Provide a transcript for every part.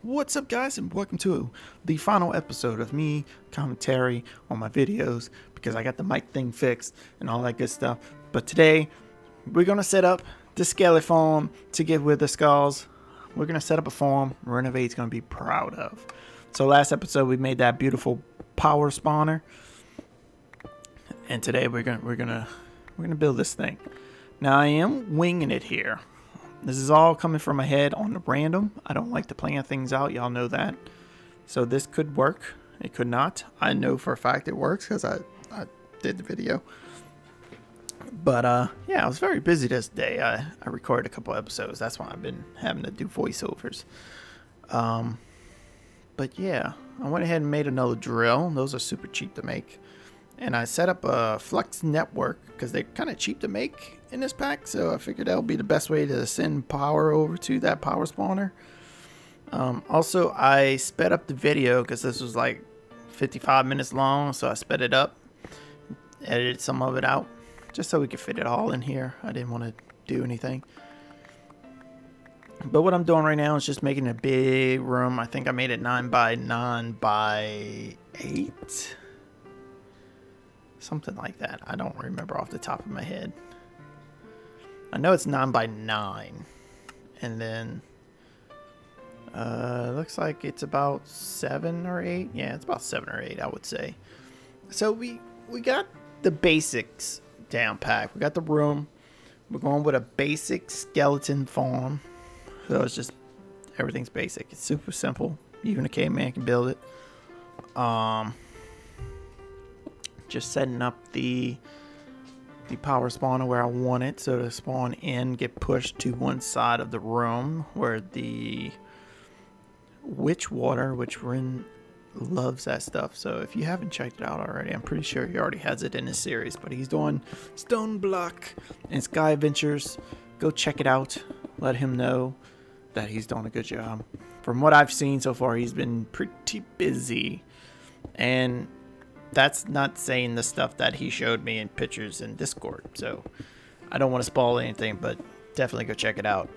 What's up, guys, and welcome to the final episode of me commentary on my videos because I got the mic thing fixed and all that good stuff. But today we're gonna set up the skelly farm to get with the skulls. We're gonna set up a farm Renovate's gonna be proud of. So last episode we made that beautiful power spawner, and today we're gonna build this thing. Now I am winging it here. This is all coming from my head on the random. I don't like to plan things out. Y'all know that. So this could work. It could not. I know for a fact it works because I did the video. But yeah, I was very busy this day. I recorded a couple episodes. That's why I've been having to do voiceovers. But yeah, I went ahead and made another drill. Those are super cheap to make. And I set up a Flex network because they're kind of cheap to make in this pack. So I figured that would be the best way to send power over to that power spawner. Also, I sped up the video because this was like 55 minutes long. So I sped it up, edited some of it out just so we could fit it all in here. I didn't want to do anything. But what I'm doing right now is just making a big room. I think I made it 9 by 9 by 8. Something like that. I don't remember off the top of my head. I know it's 9 by 9. And then looks like it's about 7 or 8. Yeah, it's about 7 or 8, I would say. So we got the basics down packed. We got the room. We're going with a basic skeleton farm. So it's just everything's basic. It's super simple. Even a caveman can build it. Just setting up the power spawner where I want it, so to spawn in, get pushed to one side of the room where the witch water, which Rin loves that stuff. So if you haven't checked it out already, I'm pretty sure he already has it in his series, but he's doing Stoneblock and Sky Adventures. Go check it out. Let him know that he's doing a good job. From what I've seen so far, he's been pretty busy, and that's not saying the stuff that he showed me in pictures in Discord. So I don't want to spoil anything, but definitely go check it out.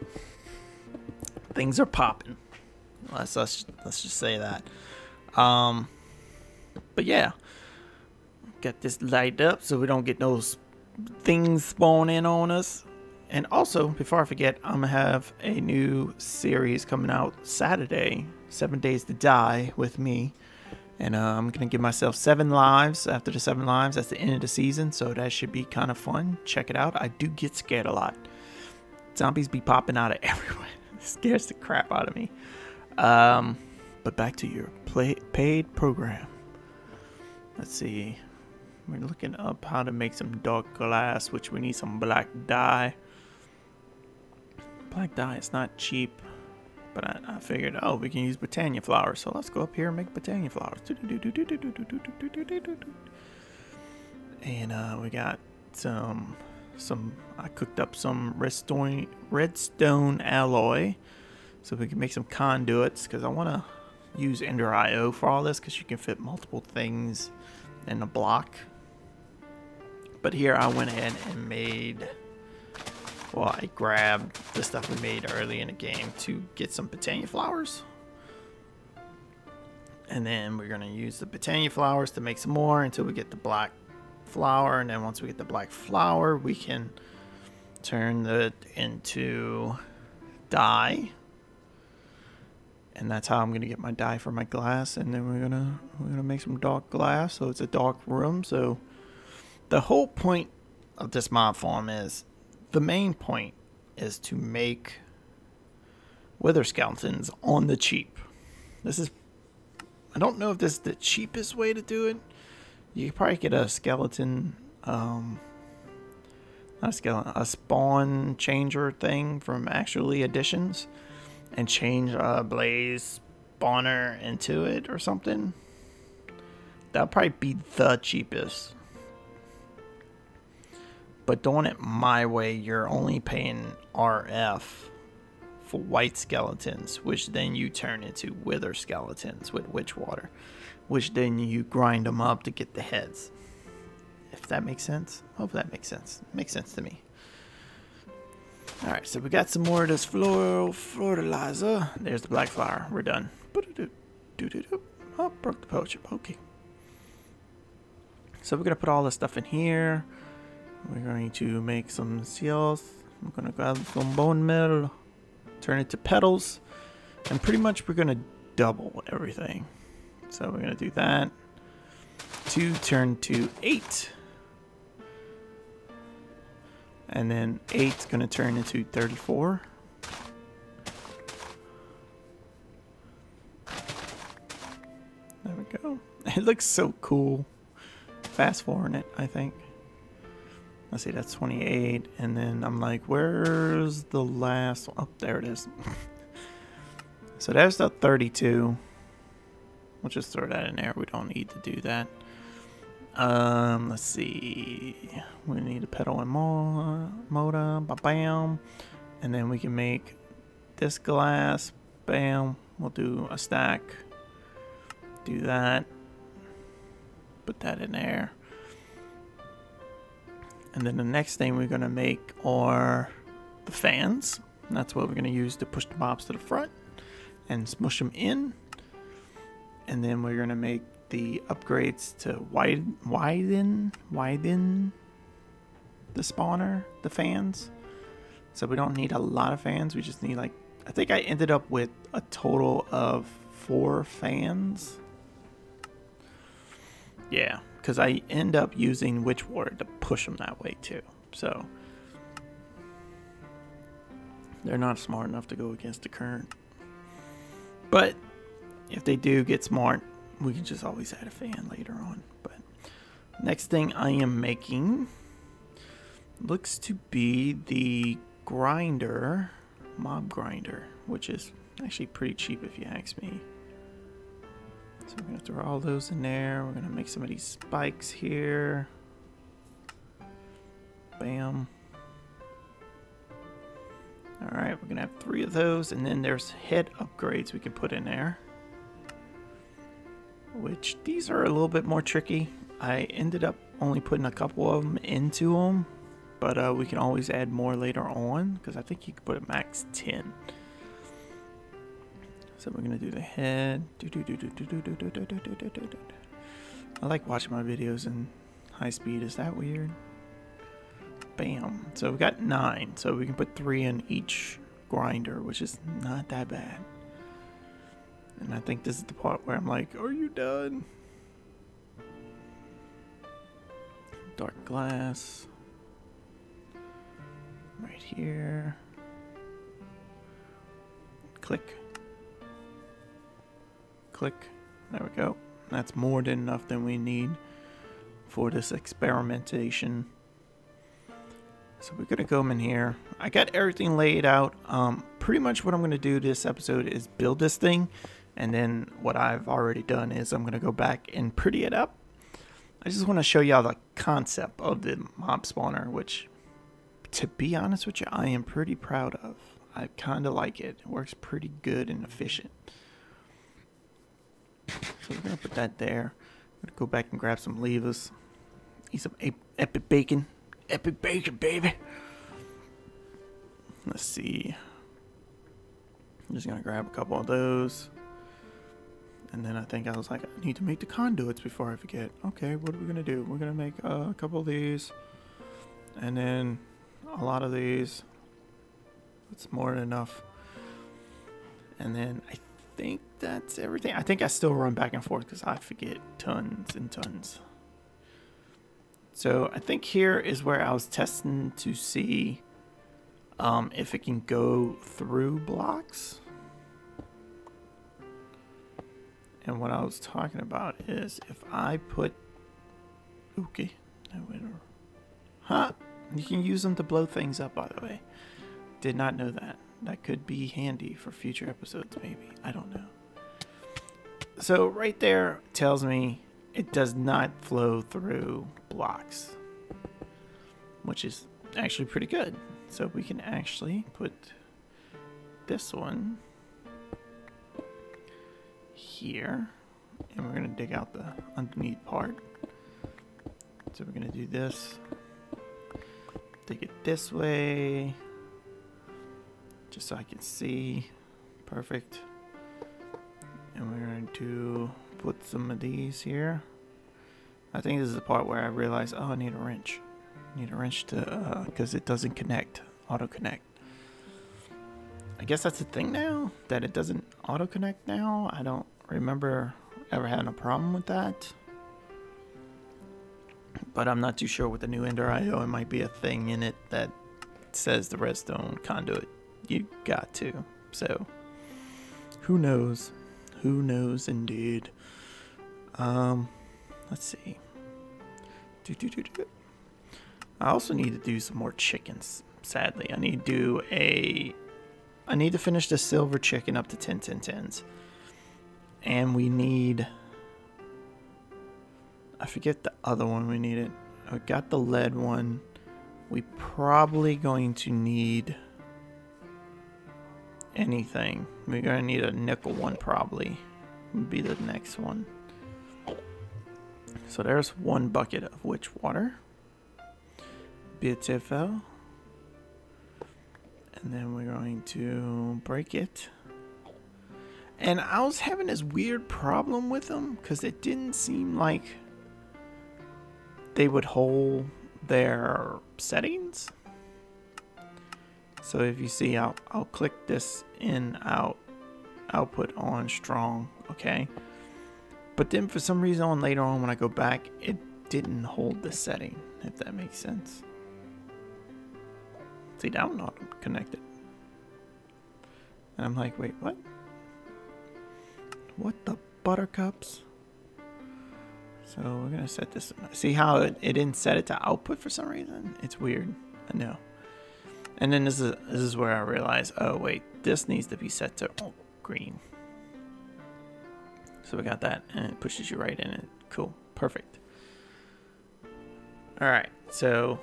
Things are popping. Let's just say that. But yeah, got this light up so we don't get those things spawn in on us. And also, before I forget, I'm gonna have a new series coming out Saturday, 7 Days to Die with me. And I'm going to give myself 7 lives. After the 7 lives, that's the end of the season. So that should be kind of fun. Check it out. I do get scared a lot. Zombies be popping out of everywhere. It scares the crap out of me. But back to your paid program. Let's see. We're looking up how to make some dark glass, which we need some black dye. Black dye is not cheap. But I figured, oh, we can use Britannia flowers. So let's go up here and make Britannia flowers. And we got some I cooked up some redstone alloy. So we can make some conduits. Because I want to use Ender IO for all this. Because you can fit multiple things in a block. But here I went ahead and made... Well, I grabbed the stuff we made early in the game to get some Britannia flowers. And then we're going to use the Britannia flowers to make some more until we get the black flower. And then once we get the black flower, we can turn it into dye. And that's how I'm going to get my dye for my glass. And then we're gonna make some dark glass. So it's a dark room. So the whole point of this mob farm is... The main point is to make wither skeletons on the cheap. This is, I don't know if this is the cheapest way to do it. You could probably get a skeleton, not a skeleton, a spawn changer thing from Actually Additions and change a blaze spawner into it or something. That'll probably be the cheapest. But doing it my way, you're only paying RF for white skeletons, which then you turn into wither skeletons with witch water, which then you grind them up to get the heads. If that makes sense. Hope that makes sense. Makes sense to me. Alright, so we got some more of this floral fertilizer. There's the black flower. We're done. Oh, broke the potion. Okay. So we're going to put all this stuff in here. We're going to make some seals. I'm going to grab some bone meal, turn it to petals, and pretty much we're going to double everything. So we're going to do that. 2 turn to 8. And then 8's going to turn into 34. There we go. It looks so cool. Fast forwarding it, I think. Let's see, that's 28. And then I'm like, where's the last one? Oh, there it is. So there's the 32. We'll just throw that in there. We don't need to do that. Let's see. We need a pedal and motor. Bam. And then we can make this glass. Bam. We'll do a stack. Do that. Put that in there. And then the next thing we're going to make are the fans. And that's what we're going to use to push the mobs to the front and smush them in. And then we're going to make the upgrades to widen the spawner, the fans. So we don't need a lot of fans. We just need, like, I think I ended up with a total of 4 fans. Yeah, because I end up using witch water to push them that way too. So they're not smart enough to go against the current. But if they do get smart, we can just always add a fan later on. But next thing I am making looks to be the grinder, mob grinder, which is actually pretty cheap if you ask me. So we're going to throw all those in there. We're going to make some of these spikes here. Bam. Alright, we're going to have 3 of those. And then there's head upgrades we can put in there. Which, these are a little bit more tricky. I ended up only putting a couple of them into them. But we can always add more later on. Because I think you can put a max 10. So we're going to do the head. I like watching my videos in high speed. Is that weird? Bam. So we got 9. So we can put 3 in each grinder, which is not that bad. And I think this is the part where I'm like, are you done? Dark glass. Right here. Click. Click. There we go. That's more than enough than we need for this experimentation. So we're gonna go in here. I got everything laid out. Pretty much what I'm gonna do this episode is build this thing, and then what I've already done is I'm gonna go back and pretty it up. I just want to show y'all the concept of the mob spawner, which, to be honest with you, I am pretty proud of. I kind of like it. It works pretty good and efficient. So we're going to put that there. I'm going to go back and grab some levers. Eat some epic bacon. Epic bacon, baby. Let's see. I'm just going to grab a couple of those. And then I think I was like, I need to make the conduits before I forget. Okay, what are we going to do? We're going to make a couple of these. And then a lot of these. That's more than enough. And then I think that's everything. I think I still run back and forth because I forget tons and tons. So I think here is where I was testing to see if it can go through blocks. And what I was talking about is if I put... Okay. Huh? You can use them to blow things up, by the way. Did not know that. That could be handy for future episodes, maybe. I don't know. So right there tells me it does not flow through blocks, which is actually pretty good. So we can actually put this one here, and we're going to dig out the underneath part. So we're going to do this. Dig it this way. just so I can see. Perfect. And we're going to put some of these here. I think this is the part where I realize, oh, I need a wrench. I need a wrench to, because it doesn't connect, auto connect. I guess that's the thing now, that it doesn't auto connect now. I don't remember ever having a problem with that. But I'm not too sure with the new Ender IO. It might be a thing in it that says the redstone conduit, you got to. So, who knows? Who knows indeed. Let's see. I also need to do some more chickens, sadly. I need to finish the silver chicken up to 10. And we need, I forget the other one we needed. I got the lead one. We probably going to need anything. We're going to need a nickel one probably. Would be the next one. So there's one bucket of witch water. Beautiful. And then we're going to break it. And I was having this weird problem with them because it didn't seem like they would hold their settings. So if you see, I'll click this in, out, output on strong, okay? But then for some reason later on when I go back, it didn't hold the setting, if that makes sense. See, that one not connected. And I'm like, wait, what? What the buttercups? So we're gonna set this. See how it didn't set it to output for some reason? It's weird. I know. And then this is where I realize, oh wait, this needs to be set to green. So we got that, and it pushes you right in it. Cool, perfect. All right, so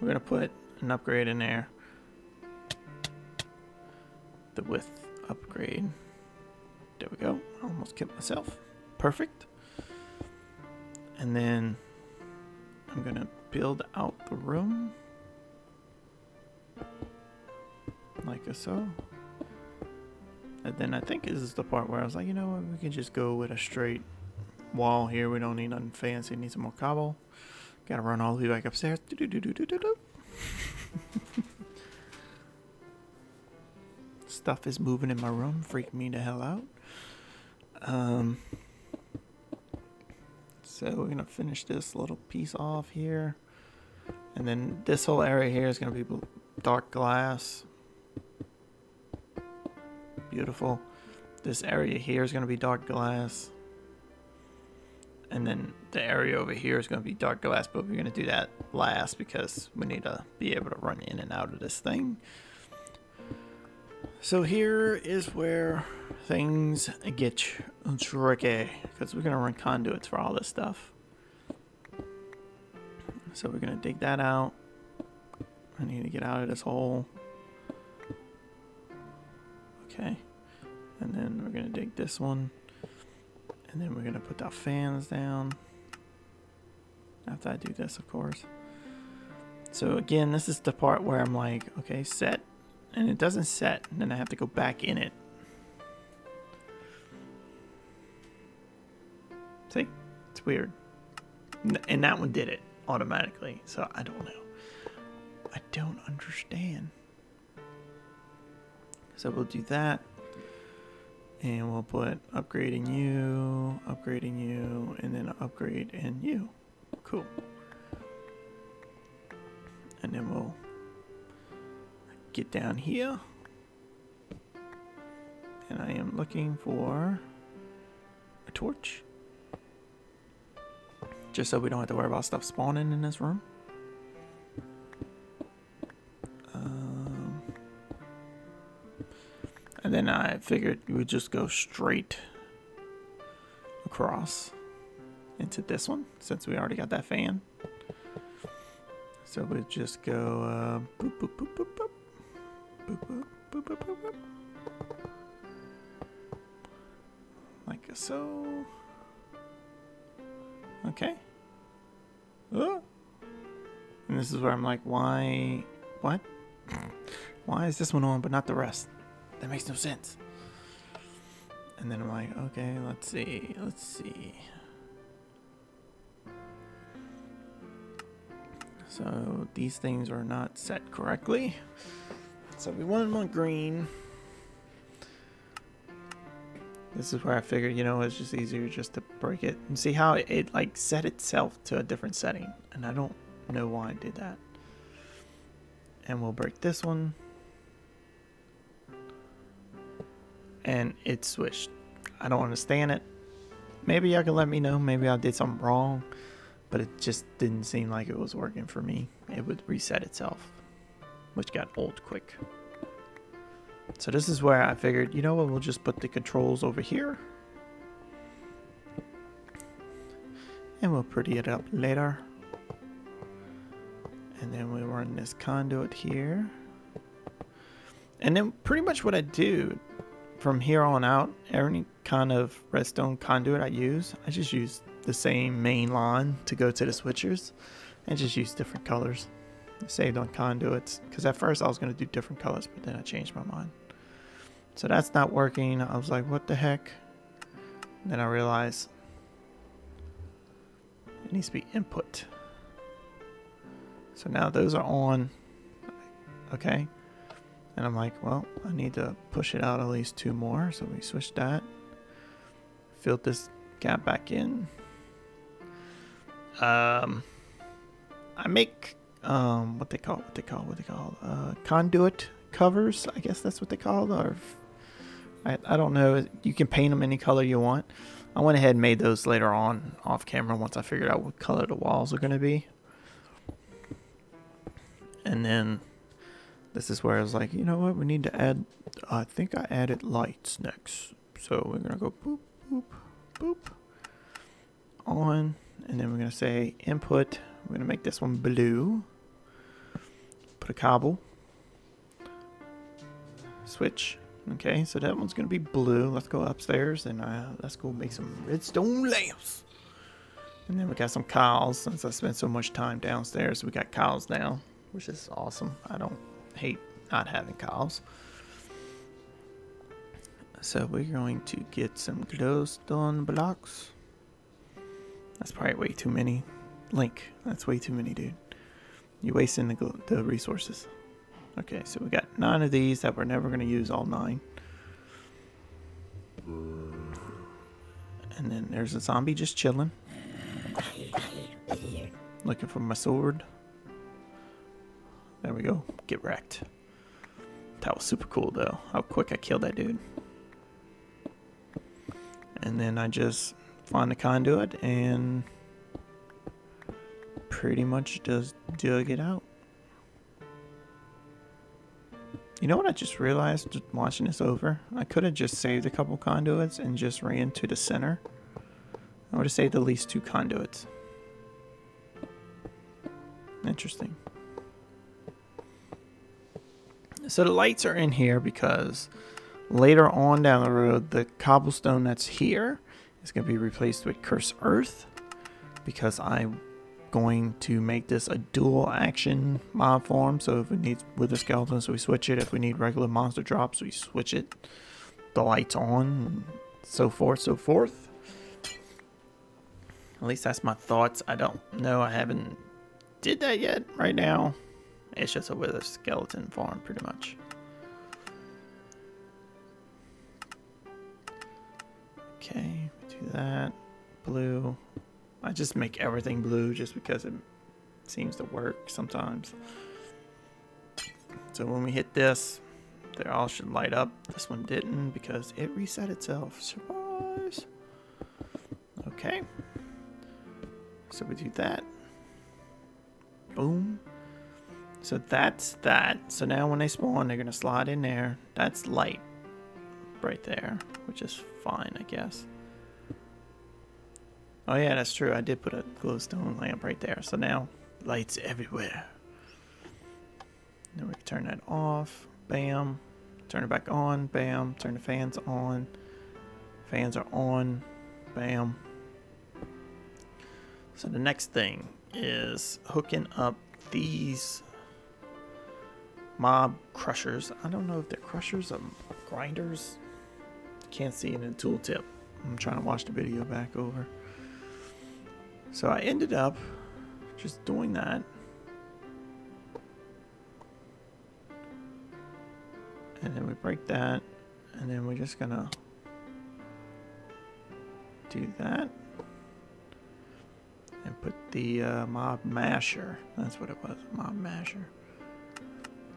we're gonna put an upgrade in there. The width upgrade. There we go. I almost killed myself. Perfect. And then I'm gonna build out the room like so. And then I think this is the part where I was like, you know what, we can just go with a straight wall here. We don't need nothing fancy. Need some more cobble. Gotta run all the way back upstairs. Stuff is moving in my room, freaking me the hell out. So we're gonna finish this little piece off here, and then this whole area here is gonna be dark glass. Beautiful. This area here is gonna be dark glass, and then the area over here is gonna be dark glass, but we're gonna do that last because we need to be able to run in and out of this thing. So here is where things get tricky, because we're gonna run conduits for all this stuff. So we're gonna dig that out. I need to get out of this hole. Okay. And then we're gonna dig this one. And then we're gonna put our fans down. After I do this, of course. So again, this is the part where I'm like, okay, set. And it doesn't set, and then I have to go back in it. See? It's weird. And that one did it automatically, so I don't know. I don't understand. So we'll do that. And we'll put upgrading you, and then upgrade in you. Cool. And then we'll get down here, and I am looking for a torch, just so we don't have to worry about stuff spawning in this room. And then I figured we would just go straight across into this one since we already got that fan. So we'll just go boop, boop, boop, boop, boop. Boop, boop, boop, boop, boop, boop. Like so. Okay. Oh. And this is where I'm like, why? What? Why is this one on but not the rest? That makes no sense. And then I'm like, okay, let's see. So these things are not set correctly. So we want them on green. This is where I figured, you know, it's just easier just to break it. And see how it like set itself to a different setting. And I don't know why I did that. And we'll break this one. And it switched. I don't understand it. Maybe y'all can let me know. Maybe I did something wrong. But it just didn't seem like it was working for me. It would reset itself, which got old quick. So this is where I figured, you know what, we'll just put the controls over here. And we'll pretty it up later. And then we'll run this conduit here. And then pretty much what I do from here on out, any kind of redstone conduit I just use the same main line to go to the switchers and just use different colors. I saved on conduits because at first I was going to do different colors, but then I changed my mind. So that's not working. I was like, what the heck? And then I realized it needs to be input. So now those are on. Okay. And I'm like, well, I need to push it out at least 2 more. So we switch that. Filled this gap back in. I make what they call conduit covers. I guess that's what they call, or I don't know. You can paint them any color you want. I went ahead and made those later on off camera once I figured out what color the walls are going to be. And then this is where I was like, you know what, we need to add, I think I added lights next. So we're going to go boop, boop, boop, on. And then we're going to say input. We're going to make this one blue. Put a cobble. Switch. Okay, so that one's going to be blue. Let's go upstairs and let's go make some redstone lamps. And then we got some cows. Since I spent so much time downstairs, we got cows now, which is awesome. I don't hate not having cows. So we're going to get some glowstone blocks. That's probably way too many. Link, that's way too many, dude. You're wasting the resources. Okay, so we got 9 of these that we're never going to use all 9. And then there's a zombie just chilling. Looking for my sword. There we go. Get wrecked. That was super cool though. How quick I killed that dude. And then I just find the conduit and pretty much just dug it out. You know what I just realized just watching this over? I could have just saved a couple conduits and just ran to the center. I would have saved at least 2 conduits. Interesting. So the lights are in here because later on down the road, the cobblestone that's here is going to be replaced with cursed earth because I'm going to make this a dual action mob farm. So if we need wither skeletons, we switch it. If we need regular monster drops, we switch it. The lights on, and so forth, so forth. At least that's my thoughts. I don't know. I haven't did that yet. Right now, it's just a wither skeleton farm, pretty much. Okay, do that. Blue. I just make everything blue just because it seems to work sometimes. So when we hit this, they all should light up. This one didn't because it reset itself. Surprise! Okay. So we do that. Boom. So that's that. So now when they spawn, they're going to slide in there. That's light right there, which is fine, I guess. Oh yeah, that's true. I did put a glowstone lamp right there. So now lights everywhere. Then we can turn that off. Bam. Turn it back on. Bam. Turn the fans on. Fans are on. Bam. So the next thing is hooking up these mob crushers. I don't know if they're crushers or grinders. Can't see it in the tooltip. I'm trying to watch the video back over. So I ended up just doing that. And then we break that. And then we're just gonna do that. And put the mob masher. That's what it was, mob masher.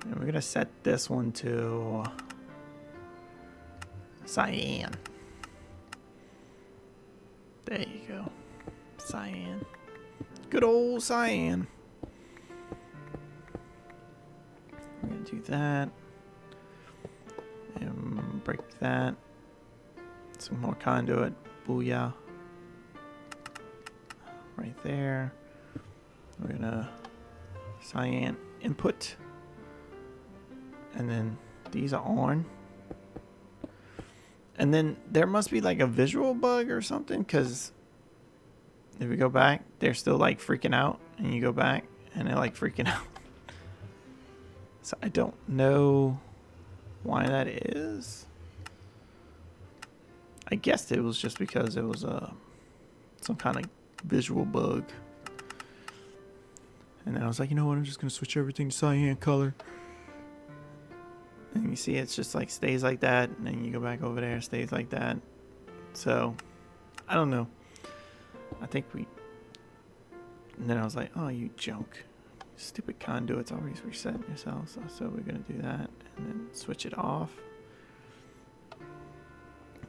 And we're gonna set this one to cyan. There you go. Cyan. Good old cyan. We're gonna do that. And break that. Some more conduit. Booyah. Right there. We're gonna cyan input. And then these are on. And then there must be like a visual bug or something, because if we go back, they're still like freaking out, and you go back and they're like freaking out. So I don't know why that is. I guessed it was just because it was some kind of visual bug. And then I was like, you know what, I'm just gonna switch everything to cyan color. And you see it's just like stays like that, and then you go back over there, stays like that. So I don't know. I think we, and then I was like, oh, you junk, stupid conduits, always resetting yourself. So we're gonna do that and then switch it off,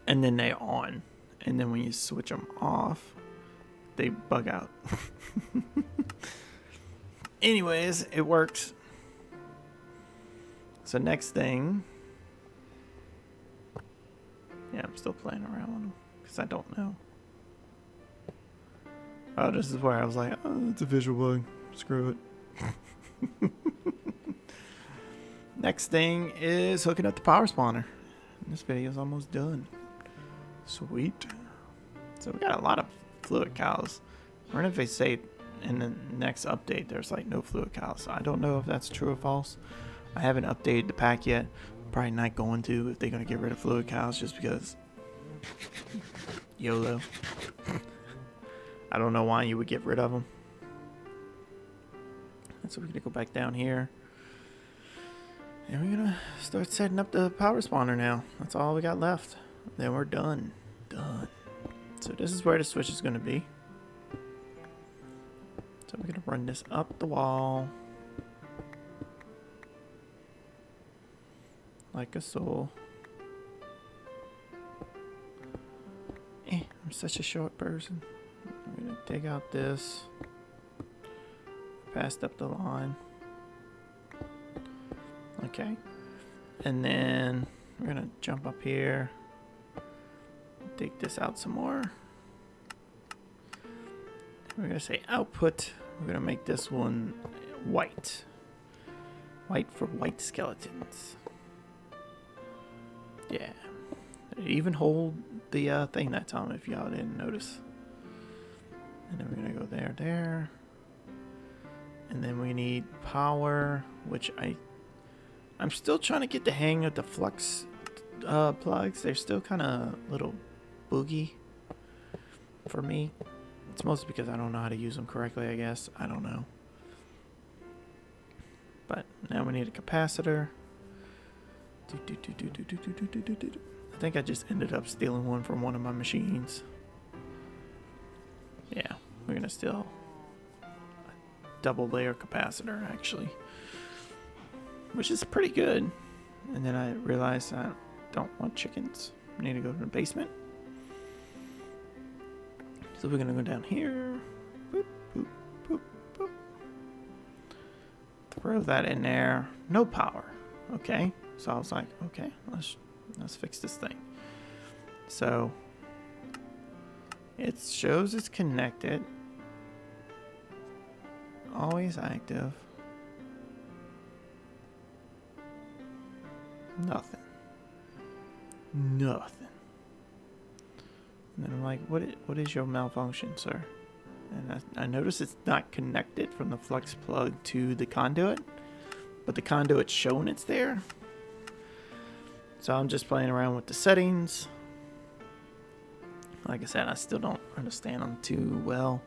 and then they on, and then when you switch them off, they bug out. Anyways, it works. So next thing, yeah, I'm still playing around with them because I don't know. Oh, this is where I was like, oh, it's a visual bug. Screw it. Next thing is hooking up the power spawner. This video is almost done. Sweet. So we got a lot of fluid cows. I wonder if they say in the next update there's like no fluid cows. So I don't know if that's true or false. I haven't updated the pack yet. Probably not going to if they're going to get rid of fluid cows, just because YOLO. I don't know why you would get rid of them. So we're going to go back down here. And we're going to start setting up the power spawner now. That's all we got left. Then we're done. Done. So this is where the switch is going to be. So we're going to run this up the wall. Like a soul. I'm such a short person. I'm gonna take out this. Passed up the line. Okay. And then we're gonna jump up here. Take this out some more. We're gonna say output. We're gonna make this one white. White for white skeletons. Yeah, they even hold the thing that time if y'all didn't notice. And then we're gonna go there, and then we need power, which I'm still trying to get the hang of the flux plugs. They're still kind of little boogie for me. It's mostly because I don't know how to use them correctly, I guess. I don't know. But now we need a capacitor. I think I just ended up stealing one from one of my machines. Yeah, we're gonna steal a double layer capacitor actually, which is pretty good. And then I realized I don't want chickens. I need to go to the basement. So we're gonna go down here. Boop, boop, boop, boop. Throw that in there. No power. Okay. So I was like, okay, let's fix this thing. So it shows it's connected. Always active. Nothing. Nothing. And then I'm like, what is your malfunction, sir? And I notice it's not connected from the flux plug to the conduit. but the conduit's showing it's there. So I'm just playing around with the settings. Like I said, I still don't understand them too well.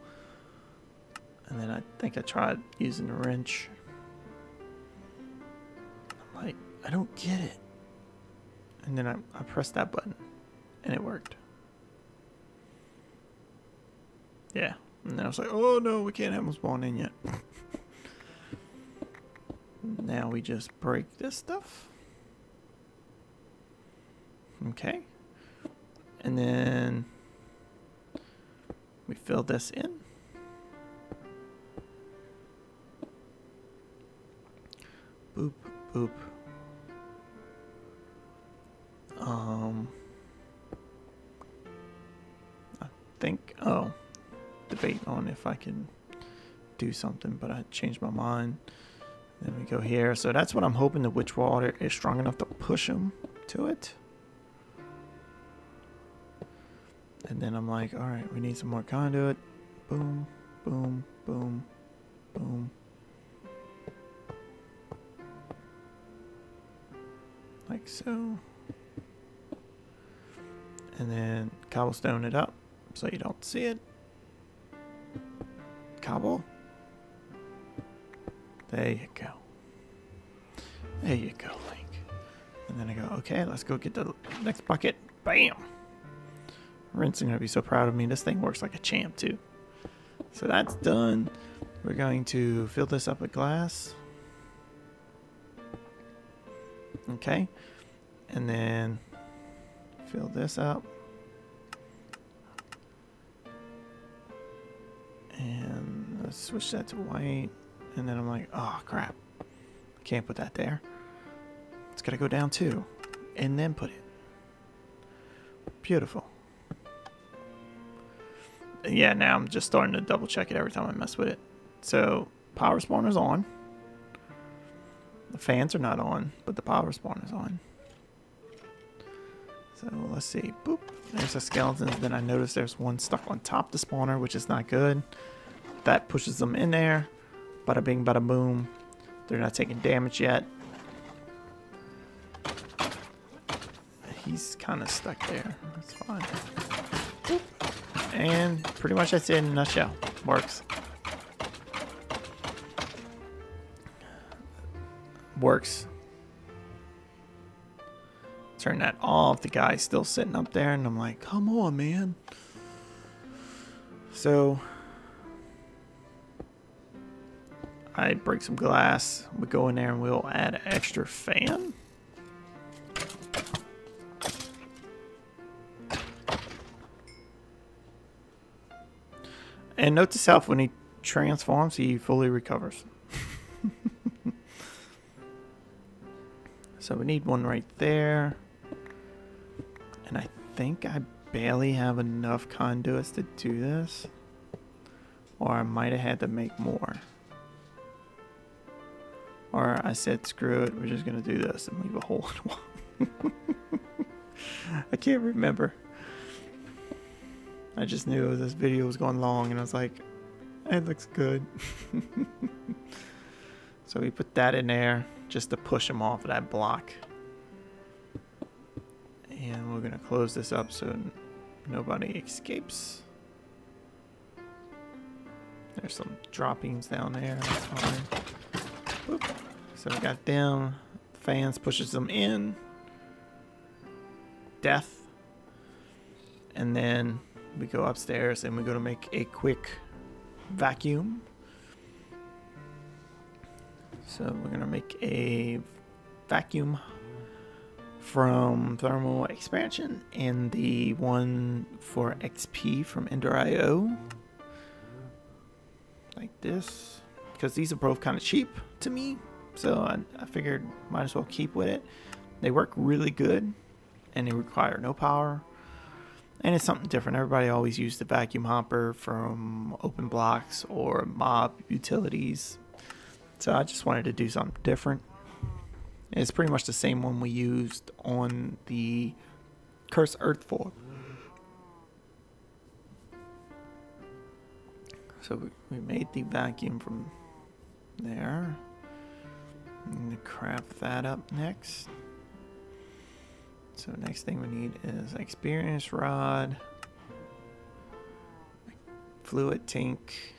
And then I think I tried using the wrench. I'm like, I don't get it. And then I pressed that button and it worked. Yeah. And then I was like, oh no, we can't have them spawn in yet. Now we just break this stuff. Okay. And then we fill this in. Boop, boop. I think, debate on if I can do something, but I changed my mind. Then we go here. So that's what I'm hoping, the witch water is strong enough to push them to it. And then I'm like, all right, we need some more conduit. Boom, boom, boom, boom. Like so. And then cobblestone it up so you don't see it. Cobble. There you go. There you go, Link. And then I go, okay, let's go get the next bucket. Bam! Rinsing gonna be so proud of me. This thing works like a champ too. So that's done. We're going to fill this up with glass. Okay. And then fill this up. And let's switch that to white. And then I'm like, oh crap. I can't put that there. It's gotta go down too. And then put it. Beautiful. Yeah, now I'm just starting to double check it every time I mess with it. So, power spawner's on. The fans are not on, but the power spawner's on. So, let's see. Boop. There's the skeletons. Then I noticed there's one stuck on top of the spawner, which is not good. That pushes them in there. Bada bing, bada boom. They're not taking damage yet. He's kind of stuck there. That's fine. Boop. And pretty much that's it in a nutshell. Works. Works. Turn that off. The guy's still sitting up there, and I'm like, come on, man. So I break some glass. We go in there and we'll add an extra fan. And note to self, when he transforms, he fully recovers. So we need one right there. And I think I barely have enough conduits to do this. Or I might have had to make more. Or I said, screw it, we're just going to do this and leave a hole in the wall. I can't remember. I just knew this video was going long and I was like, it looks good. So we put that in there just to push them off of that block. And we're going to close this up so nobody escapes. There's some droppings down there. That's fine. Boop. So we got them. Fans pushes them in. Death. And then we go upstairs and we're going to make a quick vacuum. So we're going to make a vacuum from thermal expansion and the one for XP from Ender.io. Like this. Because these are both kind of cheap to me. So I figured might as well keep with it. They work really good and they require no power. And it's something different. Everybody always used the vacuum hopper from open blocks or mob utilities. So I just wanted to do something different. It's pretty much the same one we used on the Cursed Earth for. So we made the vacuum from there. I'm gonna craft that up next. So next thing we need is experience rod, fluid tank,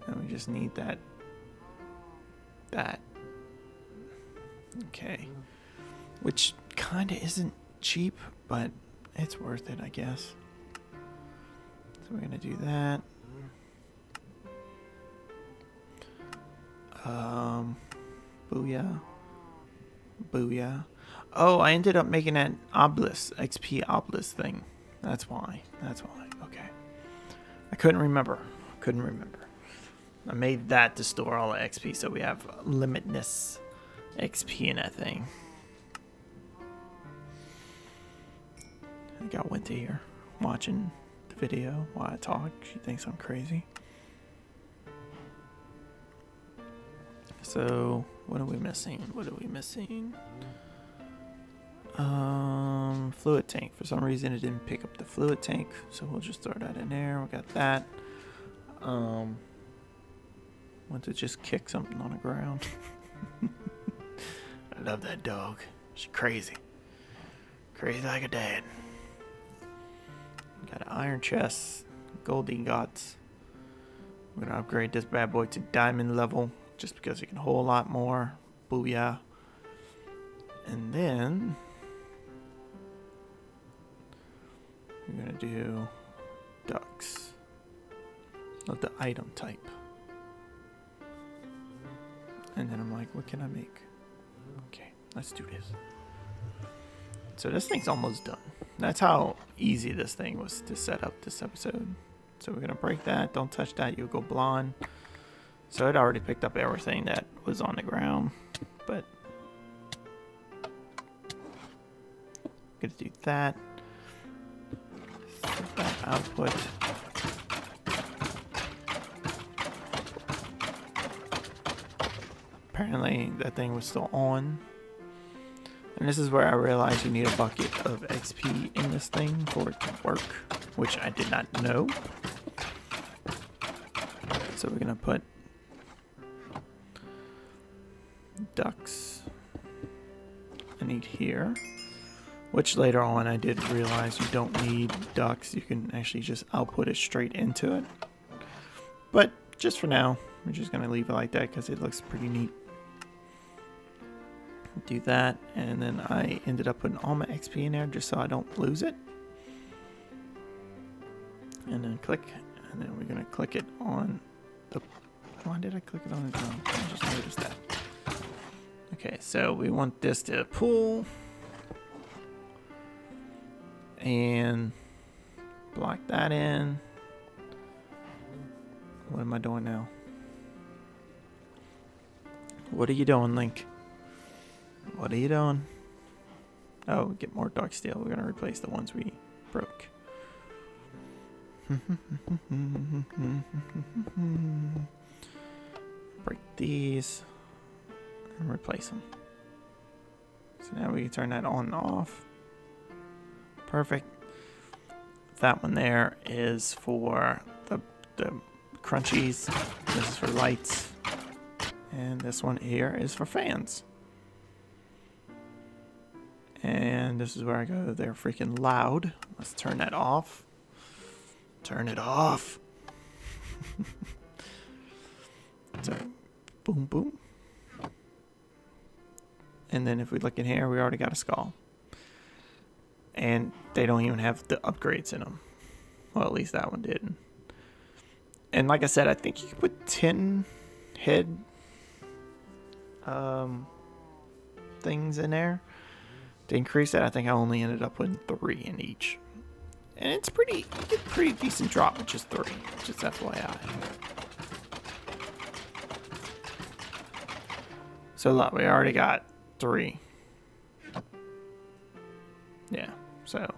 and we just need that. Okay, which kind of isn't cheap, but it's worth it, I guess. So we're gonna do that. Booyah. Booyah. Oh, I ended up making that obelisk, XP obelisk thing. That's why. That's why. Okay. I couldn't remember. I made that to store all the XP, so we have limitless XP in that thing. I got Winter here watching the video while I talk. She thinks I'm crazy. So, what are we missing? Fluid tank. For some reason it didn't pick up the fluid tank, so we'll just throw that in there. We got that. Want to just kick something on the ground. I love that dog. She's crazy. Crazy like a dad. Got an iron chest, gold ingots. We're gonna upgrade this bad boy to diamond level just because it can hold a lot more. Booyah. And then we're gonna do ducks of the item type. And then I'm like, what can I make? Okay, let's do this. So this thing's almost done. That's how easy this thing was to set up this episode. So we're gonna break that. Don't touch that, you'll go blind. So it already picked up everything that was on the ground, but gonna do that. Set that output. Apparently that thing was still on. And this is where I realized you need a bucket of XP in this thing for it to work, which I did not know. So we're gonna put ducks I need here, which later on I did realize you don't need ducks. You can actually just output it straight into it. But just for now, we're just gonna leave it like that because it looks pretty neat. Do that, and then I ended up putting all my XP in there just so I don't lose it. And then click, and then we're gonna click it on the. Why did I click it on the ground? I just noticed that. Okay, so we want this to pull and block that in. What am I doing now? What are you doing, Link? What are you doing? Oh, get more dark steel. We're gonna replace the ones we broke. Break these and replace them. So now we can turn that on and off. Perfect. That one there is for the crunchies. This is for lights. And this one here is for fans. And this is where I go. They're freaking loud. Let's turn that off. Turn it off. So, boom, boom. And then if we look in here, we already got a skull. And they don't even have the upgrades in them. Well, at least that one did. And like I said, I think you can put 10 head things in there. To increase that, I think I only ended up putting 3 in each. And it's pretty, you get a pretty decent drop with just 3. Just FYI. So look, we already got 3. Yeah, so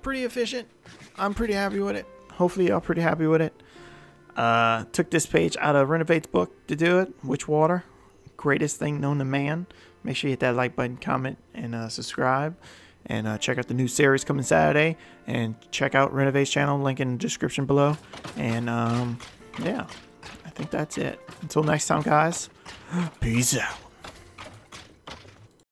pretty efficient. I'm pretty happy with it. Hopefully y'all pretty happy with it. Took this page out of Renovate's book to do it. Witch water, greatest thing known to man. Make sure you hit that like button, comment, and subscribe. And check out the new series coming Saturday. And check out Renovate's channel, link in the description below. And yeah, I think that's it. Until next time, guys. Peace out.